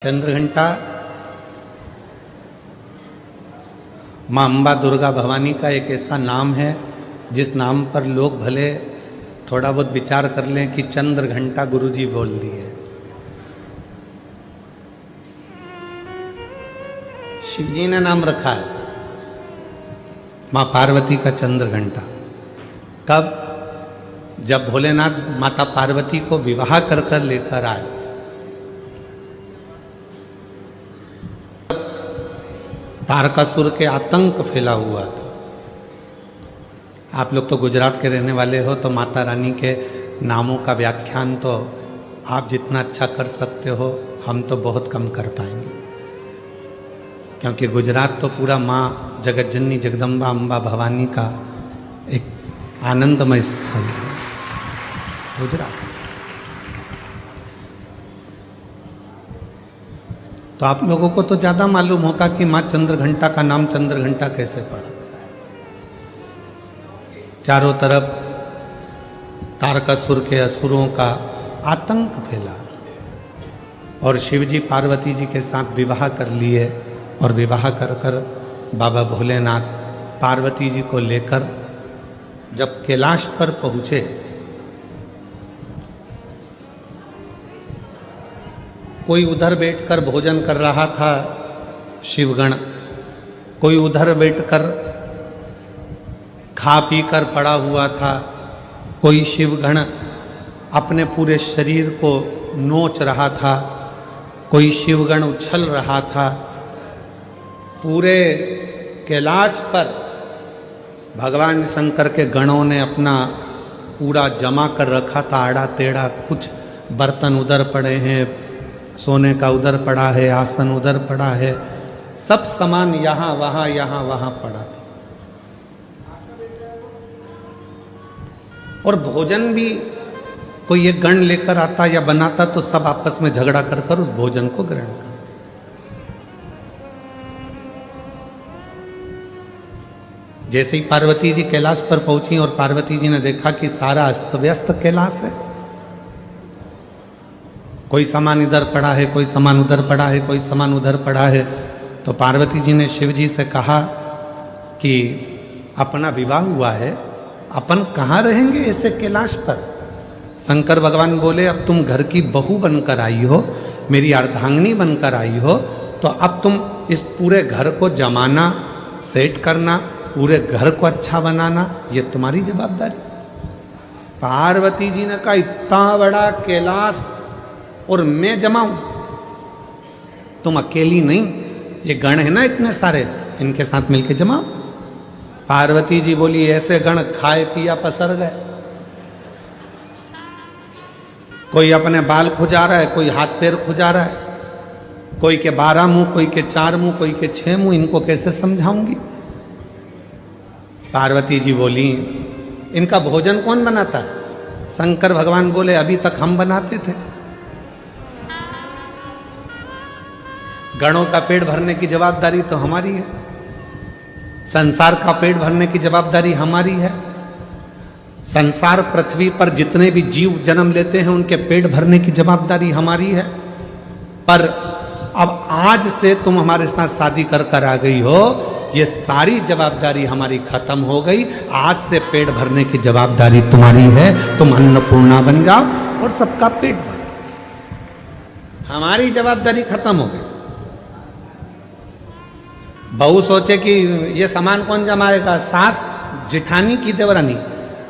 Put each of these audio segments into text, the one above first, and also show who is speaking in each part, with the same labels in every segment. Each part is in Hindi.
Speaker 1: चंद्रघंटा माँ अम्बा दुर्गा भवानी का एक ऐसा नाम है जिस नाम पर लोग भले थोड़ा बहुत विचार कर लें कि चंद्रघंटा गुरुजी बोल दिए। शिव जी ने नाम रखा है माँ पार्वती का चंद्रघंटा। कब? जब भोलेनाथ माता पार्वती को विवाह कर कर लेकर आए। तारकासुर के आतंक फैला हुआ था। आप लोग तो गुजरात के रहने वाले हो, तो माता रानी के नामों का व्याख्यान तो आप जितना अच्छा कर सकते हो हम तो बहुत कम कर पाएंगे, क्योंकि गुजरात तो पूरा माँ जगतजननी जगदम्बा अम्बा भवानी का एक आनंदमय स्थल है गुजरात। तो आप लोगों को तो ज़्यादा मालूम होगा कि माँ चंद्रघंटा का नाम चंद्रघंटा कैसे पड़ा। चारों तरफ तारकासुर के असुरों का आतंक फैला और शिवजी पार्वती जी के साथ विवाह कर लिए, और विवाह कर कर बाबा भोलेनाथ पार्वती जी को लेकर जब कैलाश पर पहुँचे, कोई उधर बैठकर भोजन कर रहा था शिवगण, कोई उधर बैठकर खा पी कर पड़ा हुआ था, कोई शिवगण अपने पूरे शरीर को नोच रहा था, कोई शिवगण उछल रहा था। पूरे कैलाश पर भगवान शंकर के गणों ने अपना पूरा जमा कर रखा था, आड़ा टेढ़ा। कुछ बर्तन उधर पड़े हैं, सोने का उधर पड़ा है, आसन उधर पड़ा है, सब सामान यहाँ वहाँ पड़ा था। और भोजन भी कोई एक गण लेकर आता या बनाता तो सब आपस में झगड़ा कर कर उस भोजन को ग्रहण करते। जैसे ही पार्वती जी कैलाश पर पहुंची और पार्वती जी ने देखा कि सारा अस्त व्यस्त कैलाश है, कोई सामान इधर पड़ा है, कोई सामान उधर पड़ा है, कोई सामान उधर पड़ा है, तो पार्वती जी ने शिव जी से कहा कि अपना विवाह हुआ है, अपन कहाँ रहेंगे ऐसे कैलाश पर। शंकर भगवान बोले, अब तुम घर की बहू बनकर आई हो, मेरी अर्धांगिनी बनकर आई हो, तो अब तुम इस पूरे घर को जमाना, सेट करना, पूरे घर को अच्छा बनाना, ये तुम्हारी जवाबदारी। पार्वती जी ने कहा, इतना बड़ा कैलाश और मैं जमाऊं? तुम अकेली नहीं, ये गण है ना इतने सारे, इनके साथ मिलके जमाओ। पार्वती जी बोली, ऐसे गण खाए पिया पसर गए। कोई अपने बाल खुजा रहा है, कोई हाथ पैर खुजा रहा है, कोई के 12 मुंह, कोई के 4 मुंह, कोई के 6 मुंह, इनको कैसे समझाऊंगी। पार्वती जी बोली, इनका भोजन कौन बनाता है? शंकर भगवान बोले, अभी तक हम बनाते थे। गणों का पेट भरने की जवाबदारी तो हमारी है, संसार का पेट भरने की जवाबदारी हमारी है। संसार पृथ्वी पर जितने भी जीव जन्म लेते हैं उनके पेट भरने की जवाबदारी हमारी है। पर अब आज से तुम हमारे साथ शादी कर कर आ गई हो, ये सारी जवाबदारी हमारी खत्म हो गई। आज से पेट भरने की जवाबदारी तुम्हारी है, तुम अन्नपूर्णा बन जाओ और सबका पेट भरो। हमारी जवाबदारी खत्म हो गई। बहू सोचे कि ये सामान कौन जमाएगा, सास जिठानी की देवरानी।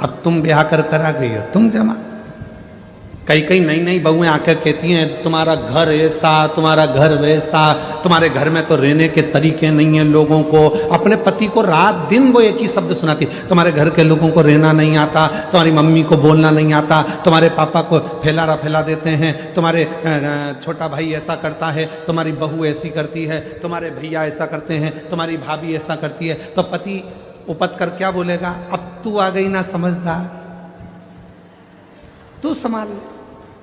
Speaker 1: अब तुम ब्याह कर कर आ गई हो, तुम जमा। कई नई बहुएं आकर कहती हैं, तुम्हारा घर ऐसा, तुम्हारा घर वैसा, तुम्हारे घर में तो रहने के तरीके नहीं है लोगों को। अपने पति को रात दिन वो एक ही शब्द सुनाती, तुम्हारे घर के लोगों को रहना नहीं आता, तुम्हारी मम्मी को बोलना नहीं आता, तुम्हारे पापा को फैला देते हैं, तुम्हारे छोटा भाई ऐसा करता है, तुम्हारी बहू ऐसी करती है, तुम्हारे भैया ऐसा करते हैं, तुम्हारी भाभी ऐसा करती है। तो पति उपत कर क्या बोलेगा, अब तू आ गई ना समझदार, तू संभाल।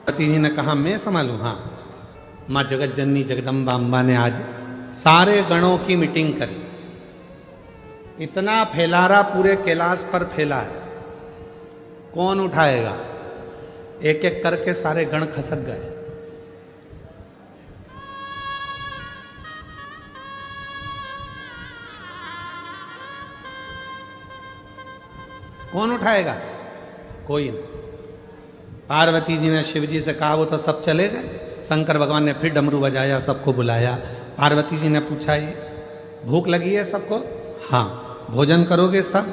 Speaker 1: पति जी ने कहा, मैं संभालूं? हाँ। माँ जगतजननी जगदम्बा अम्बा ने आज सारे गणों की मीटिंग करी। इतना फैलारा पूरे कैलाश पर फैला है, कौन उठाएगा? एक एक करके सारे गण खसक गए। कौन उठाएगा? कोई नहीं। पार्वती जी ने शिव जी से कहा, वो तो सब चले गए। शंकर भगवान ने फिर डमरू बजाया, सबको बुलाया। पार्वती जी ने पूछा, ये भूख लगी है सबको? हाँ। भोजन करोगे सब?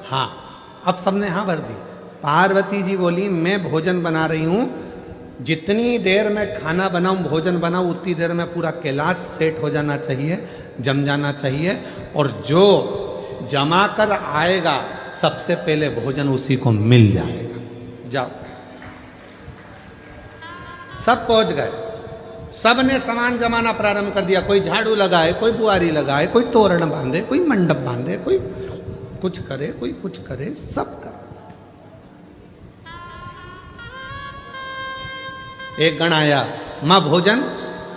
Speaker 1: हाँ। अब सबने हाँ भर दी। पार्वती जी बोली, मैं भोजन बना रही हूं, जितनी देर में खाना बनाऊं, भोजन बनाऊं, उतनी देर में पूरा कैलाश सेट हो जाना चाहिए, जम जाना चाहिए, और जो जमा कर आएगा सबसे पहले भोजन उसी को मिल जाएगा। जाओ। सब पहुंच गए, सब ने सामान जमाना प्रारंभ कर दिया। कोई झाड़ू लगाए, कोई बुआरी लगाए, कोई तोरण बांधे, कोई मंडप बांधे, कोई कुछ करे, कोई कुछ करे, सब कर। एक गण आया, मां भोजन।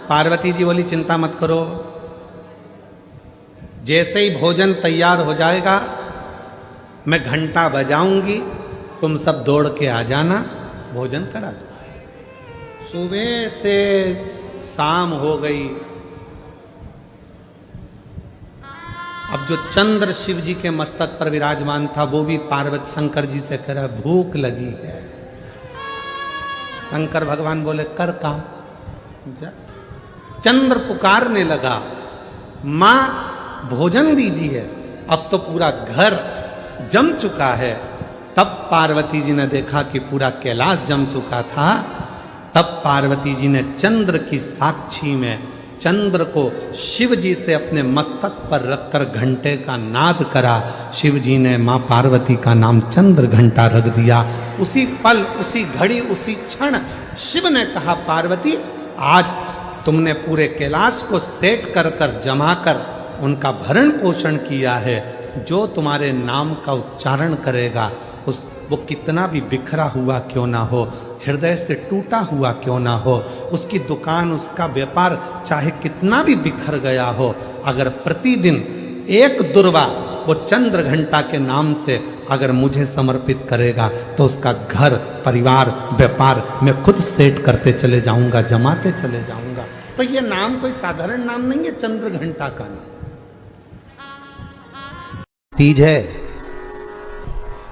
Speaker 1: पार्वती जी बोली, चिंता मत करो, जैसे ही भोजन तैयार हो जाएगा मैं घंटा बजाऊंगी, तुम सब दौड़ के आ जाना, भोजन करा दो। सुबह से शाम हो गई। अब जो चंद्र शिव जी के मस्तक पर विराजमान था, वो भी पार्वती शंकर जी से कह रहा, भूख लगी है। शंकर भगवान बोले, कर काम जा। चंद्र पुकारने लगा, मां भोजन दीजिए। अब तो पूरा घर जम चुका है। तब पार्वती जी ने देखा कि पूरा कैलाश जम चुका था। तब पार्वती जी ने चंद्र की साक्षी में चंद्र को शिव जी से अपने मस्तक पर रखकर घंटे का नाद करा। शिव जी ने मां पार्वती का नाम चंद्र घंटा रख दिया। उसी पल, उसी घड़ी, उसी क्षण शिव ने कहा, पार्वती आज तुमने पूरे कैलाश को सेट कर कर जमा कर उनका भरण पोषण किया है। जो तुम्हारे नाम का उच्चारण करेगा, वो कितना भी बिखरा हुआ क्यों ना हो, हृदय से टूटा हुआ क्यों ना हो, उसकी दुकान, उसका व्यापार चाहे कितना भी बिखर गया हो, अगर प्रतिदिन एक दुर्वा वो चंद्र घंटा के नाम से अगर मुझे समर्पित करेगा, तो उसका घर, परिवार, व्यापार मैं खुद सेट करते चले जाऊंगा, जमाते चले जाऊंगा। तो ये नाम कोई साधारण नाम नहीं है, चंद्र घंटा का नाम।
Speaker 2: तीज है,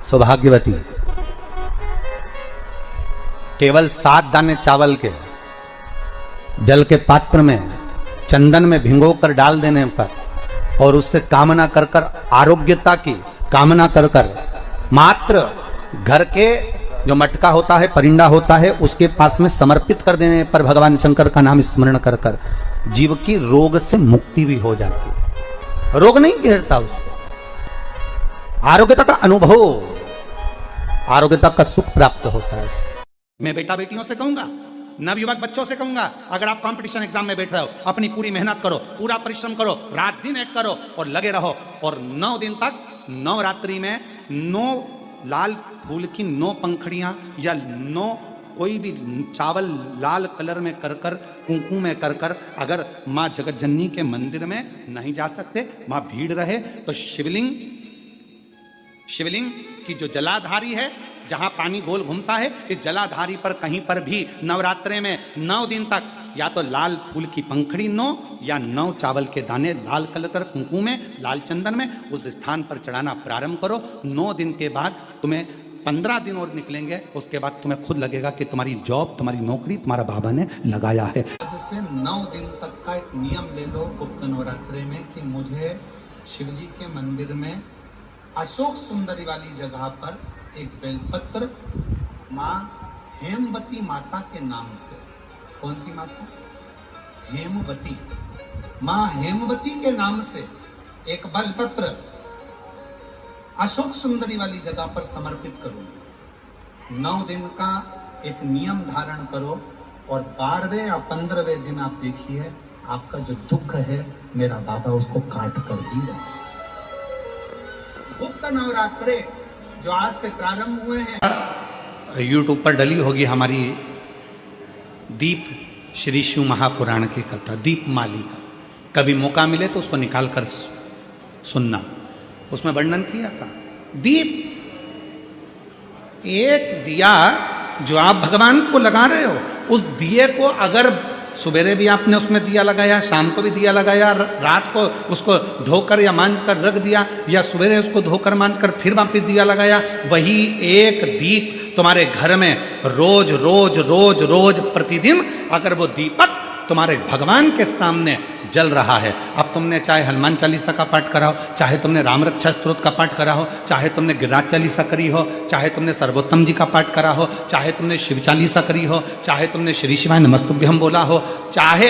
Speaker 2: सौभाग्यवती, केवल 7 दाने चावल के जल के पात्र में चंदन में भिगो कर डाल देने पर और उससे कामना कर कर, आरोग्यता की कामना कर कर, मात्र घर के जो मटका होता है, परिंदा होता है, उसके पास में समर्पित कर देने पर भगवान शंकर का नाम स्मरण कर कर जीव की रोग से मुक्ति भी हो जाती है। रोग नहीं घेरता उसको, आरोग्यता का अनुभव, आरोग्यता का सुख प्राप्त होता है।
Speaker 1: मैं बेटा बेटियों से कहूंगा, नवयुवक बच्चों से कहूंगा, अगर आप कंपटीशन एग्जाम में बैठ रहे हो, अपनी पूरी मेहनत करो, पूरा परिश्रम करो, रात दिन एक करो और लगे रहो, और 9 दिन तक, 9 रात्रि में 9 लाल फूल की 9 पंखड़ियां या 9 कोई भी चावल लाल कलर में कर कर, कुंकू में कर कर, अगर मां जगत जननी के मंदिर में नहीं जा सकते, वहां भीड़ रहे, तो शिवलिंग की जो जलाधारी है, जहां पानी गोल घूमता है, इस जलाधारी पर कहीं पर भी नवरात्रे में 9 दिन तक या तो लाल फूल की पंखड़ी 9 या 9 चावल के दाने लाल कलर कर कुंकू में, लाल चंदन में उस स्थान पर चढ़ाना प्रारंभ करो। 9 दिन के बाद तुम्हें 15 दिन और निकलेंगे, उसके बाद तुम्हें खुद लगेगा कि तुम्हारी जॉब, तुम्हारी नौकरी तुम्हारा बाबा ने लगाया है।
Speaker 3: जैसे 9 दिन तक का एक नियम ले लो गुप्त नवरात्रे में कि मुझे शिवजी के मंदिर में अशोक सुंदरी वाली जगह पर एक बेलपत्र माँ हेमवती माता के नाम से, कौन सी माता? हेमवती, माँ हेमवती के नाम से एक बेलपत्र अशोक सुंदरी वाली जगह पर समर्पित करो। 9 दिन का एक नियम धारण करो और 12वें या 15वें दिन आप देखिए, आपका जो दुख है मेरा बाबा उसको काट कर ही रहे। गुप्त नवरात्रे जो आज से प्रारंभ हुए हैं,
Speaker 1: यूट्यूब पर डली होगी हमारी दीप श्री शिव महापुराण की कथा, दीप माली का। कभी मौका मिले तो उसको निकाल कर सुनना, उसमें वर्णन किया था। दीप, एक दिया जो आप भगवान को लगा रहे हो, उस दिए को अगर सुबेरे भी आपने उसमें दिया लगाया, शाम को भी दिया लगाया, रात को उसको धोकर या मांझ कर रख दिया, या सुबेरे उसको धोकर मांझ कर फिर वापिस दिया लगाया, वही एक दीप तुम्हारे घर में रोज रोज रोज रोज प्रतिदिन अगर वो दीपक तुम्हारे भगवान के सामने जल रहा है, अब तुमने चाहे हनुमान चालीसा का पाठ कराओ, चाहे तुमने राम रक्षा स्तोत्र का पाठ करा हो, चाहे तुमने गिरिराज चालीसा करी हो, चाहे तुमने सर्वोत्तम जी का पाठ करा हो, चाहे तुमने शिव चालीसा करी हो, चाहे तुमने श्री शिवाय नमस्तुभ्यम बोला हो, चाहे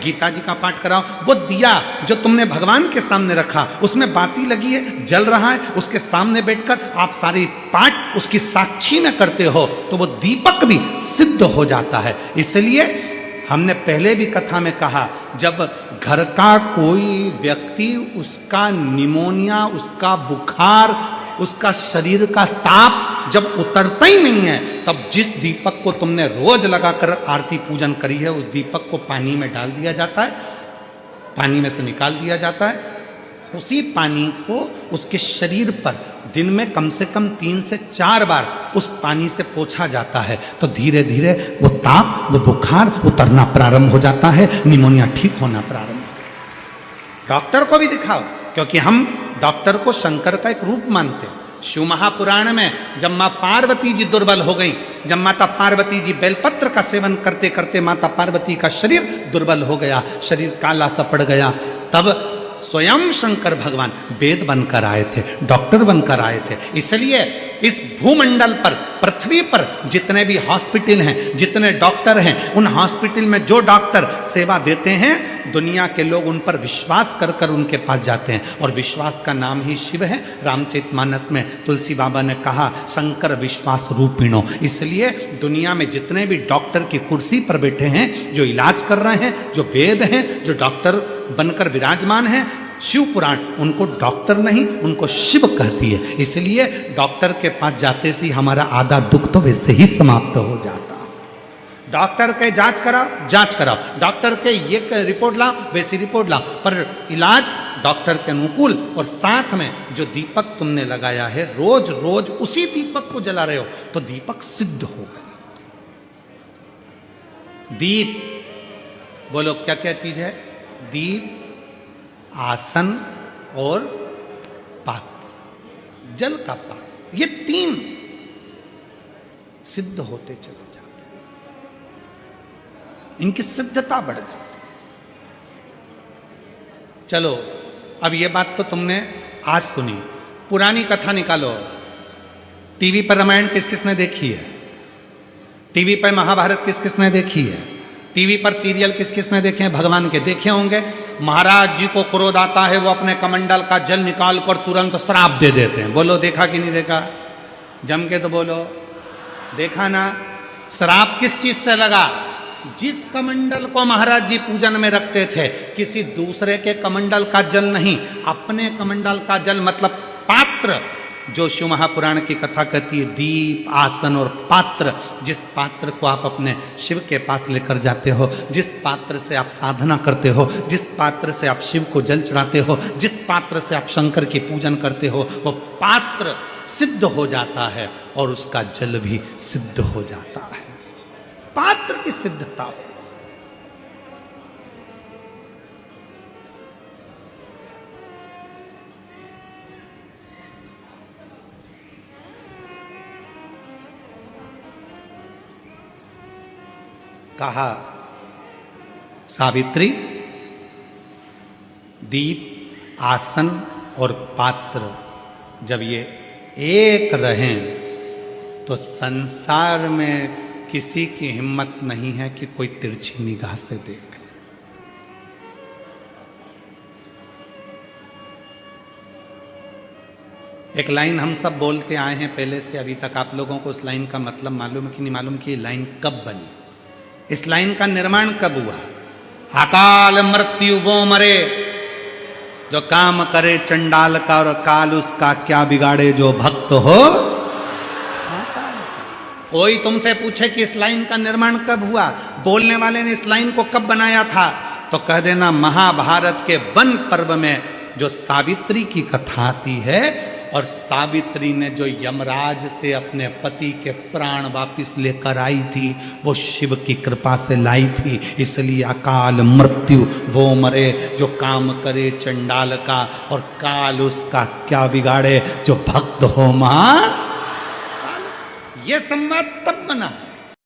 Speaker 1: गीता जी का पाठ कराओ, वो दिया जो तुमने भगवान के सामने रखा, उसमें बाती लगी है, जल रहा है, उसके सामने बैठकर आप सारी पाठ उसकी साक्षी में करते हो, तो वो दीपक भी सिद्ध हो जाता है। इसलिए हमने पहले भी कथा में कहा, जब घर का कोई व्यक्ति, उसका निमोनिया, उसका बुखार, उसका शरीर का ताप जब उतरता ही नहीं है, तब जिस दीपक को तुमने रोज लगाकर आरती पूजन करी है, उस दीपक को पानी में डाल दिया जाता है, पानी में से निकाल दिया जाता है, उसी पानी को उसके शरीर पर दिन में कम से कम 3 से 4 बार उस पानी से पोंछा जाता है, तो धीरे धीरे वो ताप, वो बुखार उतरना प्रारंभ हो जाता है, निमोनिया ठीक होना प्रारंभ। डॉक्टर को भी दिखाओ, क्योंकि हम डॉक्टर को शंकर का एक रूप मानते हैं। शिव महापुराण में जब माँ पार्वती जी दुर्बल हो गई, जब माता पार्वती जी बेलपत्र का सेवन करते करते माता पार्वती का शरीर दुर्बल हो गया, शरीर काला सा पड़ गया, तब स्वयं शंकर भगवान वेद बनकर आए थे, डॉक्टर बनकर आए थे। इसलिए इस भूमंडल पर, पृथ्वी पर जितने भी हॉस्पिटल हैं, जितने डॉक्टर हैं, उन हॉस्पिटल में जो डॉक्टर सेवा देते हैं, दुनिया के लोग उन पर विश्वास कर कर उनके पास जाते हैं, और विश्वास का नाम ही शिव है। रामचरितमानस में तुलसी बाबा ने कहा, शंकर विश्वास रूपिणो। इसलिए दुनिया में जितने भी डॉक्टर की कुर्सी पर बैठे हैं, जो इलाज कर रहे हैं, जो वेद हैं, जो डॉक्टर बनकर विराजमान हैं, शिव पुराण उनको डॉक्टर नहीं, उनको शिव कहती है। इसलिए डॉक्टर के पास जाते से हमारा आधा दुख तो वैसे ही समाप्त हो जाता। डॉक्टर के जांच कराओ, डॉक्टर के ये रिपोर्ट लाओ, वैसी रिपोर्ट लाओ, पर इलाज डॉक्टर के अनुकूल। और साथ में जो दीपक तुमने लगाया है, रोज रोज उसी दीपक को जला रहे हो, तो दीपक सिद्ध हो गया। दीप, बोलो क्या क्या चीज है? दीप, आसन और पात्र, जल का पात्र, ये 3 सिद्ध होते चले जाते हैं, इनकी सिद्धता बढ़ जाती है। चलो, अब ये बात तो तुमने आज सुनी, पुरानी कथा निकालो। टीवी पर रामायण किस किसने देखी है? टीवी पर महाभारत किस किसने देखी है? टीवी पर सीरियल किस किसने देखे हैं? भगवान के देखे होंगे। महाराज जी को क्रोध आता है, वो अपने कमंडल का जल निकाल कर तुरंत श्राप दे देते हैं। बोलो देखा कि नहीं देखा? जम के तो बोलो, देखा ना? श्राप किस चीज से लगा? जिस कमंडल को महाराज जी पूजन में रखते थे, किसी दूसरे के कमंडल का जल नहीं, अपने कमंडल का जल, मतलब पात्र, जो शिव महापुराण की कथा कहती है, दीप, आसन और पात्र। जिस पात्र को आप अपने शिव के पास लेकर जाते हो, जिस पात्र से आप साधना करते हो, जिस पात्र से आप शिव को जल चढ़ाते हो, जिस पात्र से आप शंकर की पूजन करते हो, वो पात्र सिद्ध हो जाता है और उसका जल भी सिद्ध हो जाता है। पात्र की सिद्धता। कहा, सावित्री, दीप, आसन और पात्र जब ये एक रहें, तो संसार में किसी की हिम्मत नहीं है कि कोई तिरछी निगाह से देखे। एक लाइन हम सब बोलते आए हैं पहले से अभी तक। आप लोगों को उस लाइन का मतलब मालूम है कि नहीं मालूम कि ये लाइन कब बनी, इस लाइन का निर्माण कब हुआ? अकाल मृत्यु वो मरे जो काम करे चंडाल का, और काल उसका क्या बिगाड़े जो भक्त हो। कोई तुमसे पूछे कि इस लाइन का निर्माण कब हुआ, बोलने वाले ने इस लाइन को कब बनाया था, तो कह देना महाभारत के वन पर्व में जो सावित्री की कथा आती है, और सावित्री ने जो यमराज से अपने पति के प्राण वापिस लेकर आई थी वो शिव की कृपा से लाई थी। इसलिए अकाल मृत्यु वो मरे जो काम करे चंडाल का, और काल उसका क्या बिगाड़े जो भक्त हो मां। ये संवाद तब बना